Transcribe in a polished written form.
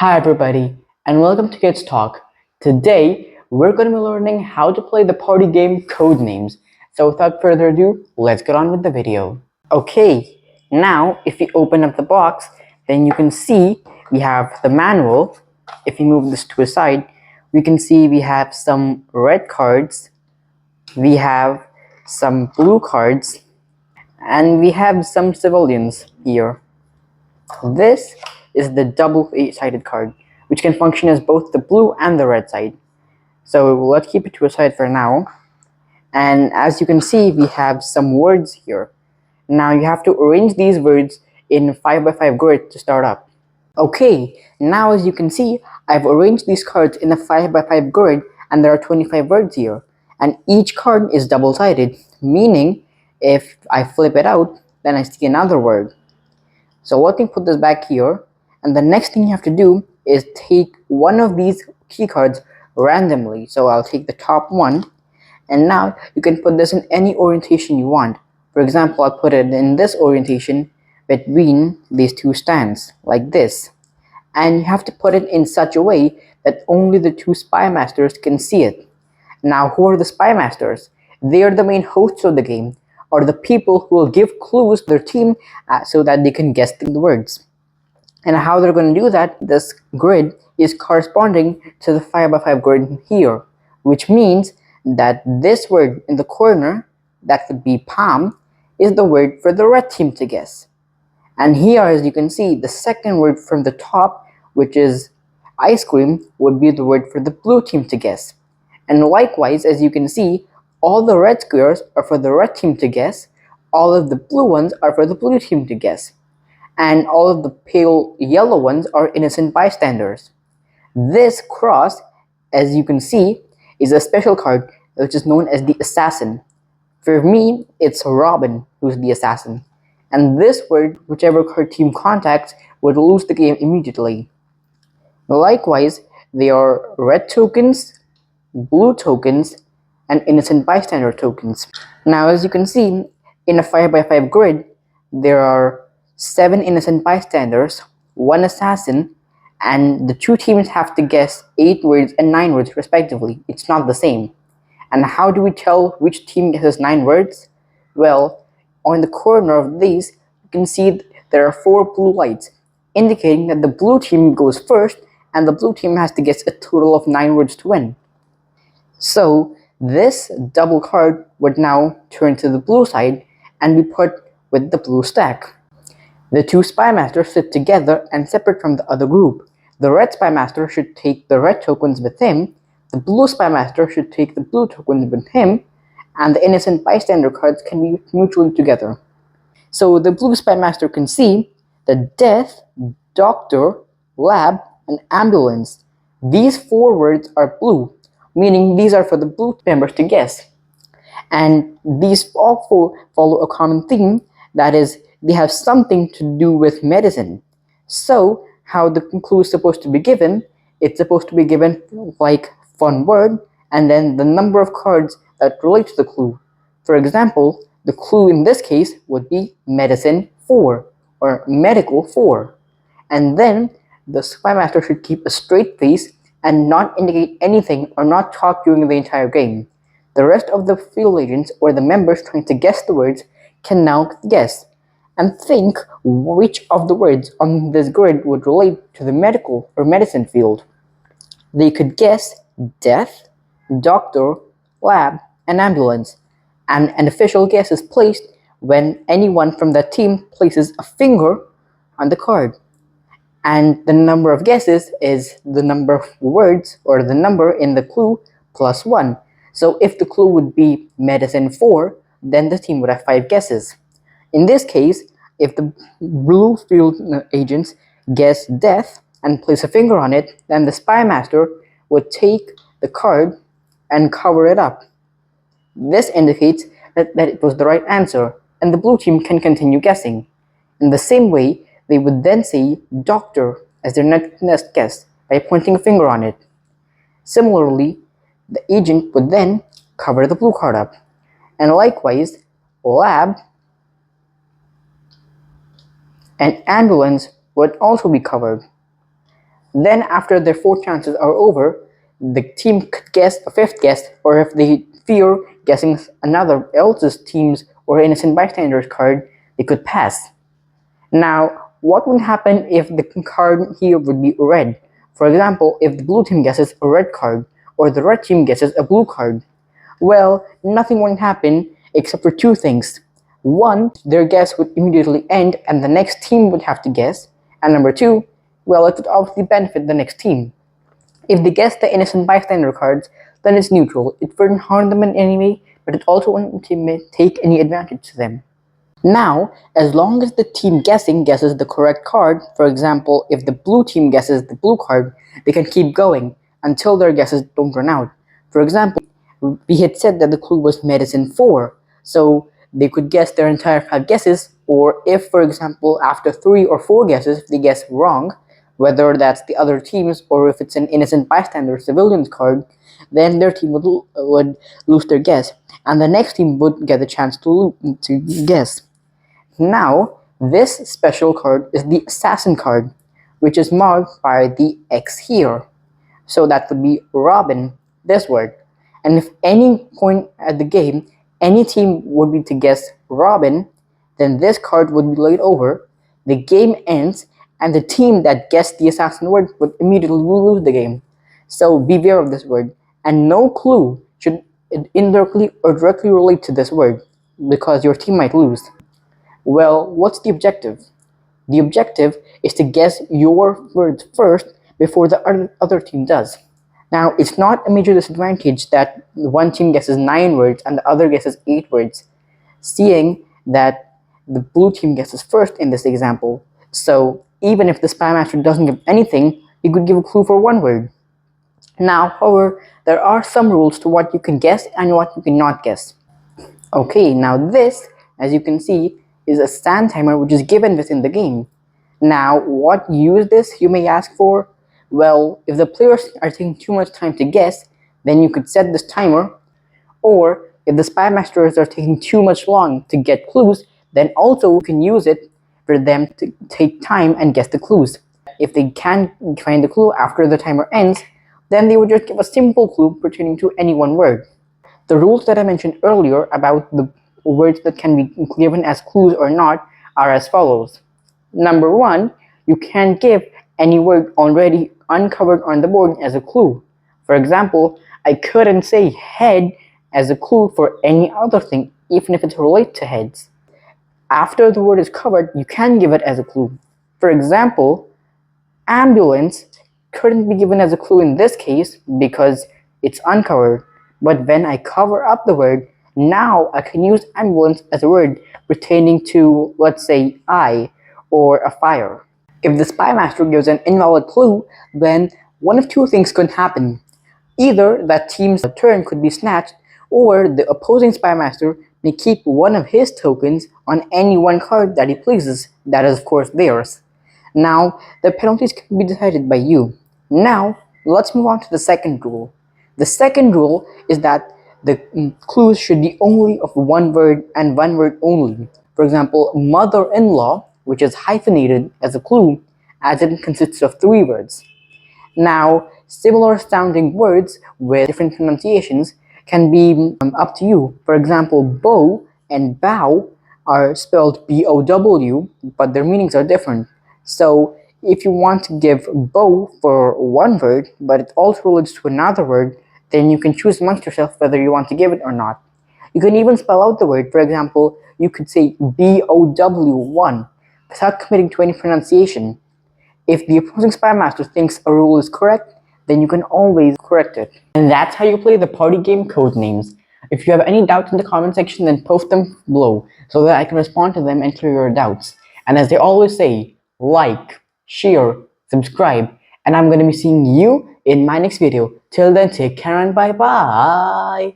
Hi everybody, and welcome to Kids Talk. Today, we're going to be learning how to play the party game Codenames. So without further ado, let's get on with the video. Okay, now if you open up the box, then you can see we have the manual. If you move this to a side, we can see we have some red cards, we have some blue cards, and we have some civilians here. This is the double-sided card, which can function as both the blue and the red side. So let's keep it to a side for now. And as you can see, we have some words here. Now you have to arrange these words in 5x5 grid to start up. Okay, now as you can see, I've arranged these cards in a 5x5 grid and there are 25 words here. And each card is double-sided, meaning if I flip it out, then I see another word. So let me put this back here, and the next thing you have to do is take one of these key cards randomly. So I'll take the top one, and now you can put this in any orientation you want. For example, I'll put it in this orientation between these two stands, like this. And you have to put it in such a way that only the two spy masters can see it. Now, who are the spy masters? They are the main hosts of the game, or the people who will give clues to their team so that they can guess the words. And how they're going to do that, this grid is corresponding to the 5x5 grid here, which means that this word in the corner, that would be palm, is the word for the red team to guess. And here, as you can see, the second word from the top, which is ice cream, would be the word for the blue team to guess. And likewise, as you can see, all the red squares are for the red team to guess, all of the blue ones are for the blue team to guess, and all of the pale yellow ones are innocent bystanders. This cross, as you can see, is a special card which is known as the assassin. For me, it's Robin who's the assassin. And this word, whichever card team contacts, would lose the game immediately. Likewise, there are red tokens, blue tokens, and innocent bystander tokens. Now, as you can see, in a 5x5 grid, there are 7 innocent bystanders, 1 assassin, and the two teams have to guess 8 words and 9 words respectively. It's not the same. And how do we tell which team guesses 9 words? Well, on the corner of these, you can see there are 4 blue lights, indicating that the blue team goes first, and the blue team has to guess a total of 9 words to win. So this double card would now turn to the blue side and be put with the blue stack. The two spy masters sit together and separate from the other group. The red spy master should take the red tokens with him, the blue spy master should take the blue tokens with him, and the innocent bystander cards can be mutually together. So the blue spy master can see the death, doctor, lab, and ambulance. These 4 words are blue, meaning these are for the blue members to guess. And these all 4 follow a common theme, that is, they have something to do with medicine. So, how the clue is supposed to be given, it's supposed to be given like fun word, and then the number of cards that relate to the clue. For example, the clue in this case would be medicine 4, or medical 4. And then, the spy master should keep a straight face and not indicate anything or not talk during the entire game. The rest of the field agents or the members trying to guess the words can now guess and think which of the words on this grid would relate to the medical or medicine field. They could guess death, doctor, lab, and ambulance, and an official guess is placed when anyone from that team places a finger on the card. And the number of guesses is the number of words or the number in the clue plus 1. So if the clue would be medicine 4, then the team would have 5 guesses. In this case, if the blue field agents guess death and place a finger on it, then the spy master would take the card and cover it up. This indicates that it was the right answer, and the blue team can continue guessing. In the same way, they would then say doctor as their next guess by pointing a finger on it. Similarly, the agent would then cover the blue card up. And likewise, lab and ambulance would also be covered. Then after their 4 chances are over, the team could guess a fifth guess, or if they fear guessing another else's team's or innocent bystander's card, they could pass. Now, what would happen if the card here would be red? For example, if the blue team guesses a red card, or the red team guesses a blue card. Well, nothing would happen except for two things. One, their guess would immediately end and the next team would have to guess. And number two, well, it would obviously benefit the next team. If they guess the innocent bystander cards, then it's neutral. It wouldn't harm them in any way, but it also wouldn't take any advantage to them. Now, as long as the team guessing guesses the correct card, for example, if the blue team guesses the blue card, they can keep going until their guesses don't run out. For example, we had said that the clue was medicine 4, so they could guess their entire 5 guesses, or if, for example, after 3 or 4 guesses, if they guess wrong, whether that's the other team's or if it's an innocent bystander civilian's card, then their team would lose their guess, and the next team would get a chance to guess. Now, this special card is the Assassin card, which is marked by the X here. So that would be Robin, this word. And if any point at the game, any team would be to guess Robin, then this card would be laid over, the game ends, and the team that guessed the Assassin word would immediately lose the game. So beware of this word, and no clue should indirectly or directly relate to this word, because your team might lose. Well, what's the objective? The objective is to guess your words first before the other team does. Now, it's not a major disadvantage that one team guesses 9 words and the other guesses 8 words, seeing that the blue team guesses first in this example. So, even if the Spy Master doesn't give anything, he could give a clue for 1 word. Now, however, there are some rules to what you can guess and what you cannot guess. Okay, now this, as you can see, is a stand timer which is given within the game. Now, what use this, you may ask for? Well, if the players are taking too much time to guess, then you could set this timer, or if the Spy Masters are taking too much long to get clues, then also you can use it for them to take time and guess the clues. If they can't find the clue after the timer ends, then they would just give a simple clue pertaining to any one word. The rules that I mentioned earlier about the words that can be given as clues or not are as follows. Number 1, you can't give any word already uncovered on the board as a clue. For example, I couldn't say head as a clue for any other thing, even if it's related to heads. After the word is covered, you can give it as a clue. For example, ambulance couldn't be given as a clue in this case because it's uncovered. But when I cover up the word, now I can use ambulance as a word pertaining to, let's say, eye or a fire. If the Spy Master gives an invalid clue, then one of two things could happen. Either that team's turn could be snatched, or the opposing Spy Master may keep one of his tokens on any one card that he pleases. That is, of course, theirs. Now, the penalties can be decided by you. Now, let's move on to the second rule. The second rule is that the clues should be only of one word and one word only. For example, mother-in-law, which is hyphenated as a clue, as it consists of 3 words. Now, similar sounding words with different pronunciations can be up to you. For example, bow and bow are spelled B-O-W, but their meanings are different. So, if you want to give bow for one word, but it also relates to another word, then you can choose amongst yourself whether you want to give it or not. You can even spell out the word. For example, you could say BOW1 without committing to any pronunciation. If the opposing Spy Master thinks a rule is correct, then you can always correct it. And that's how you play the party game Codenames. If you have any doubts in the comment section, then post them below so that I can respond to them and clear your doubts. And as they always say, like, share, subscribe, and I'm going to be seeing you in my next video. Till then, take care and bye bye.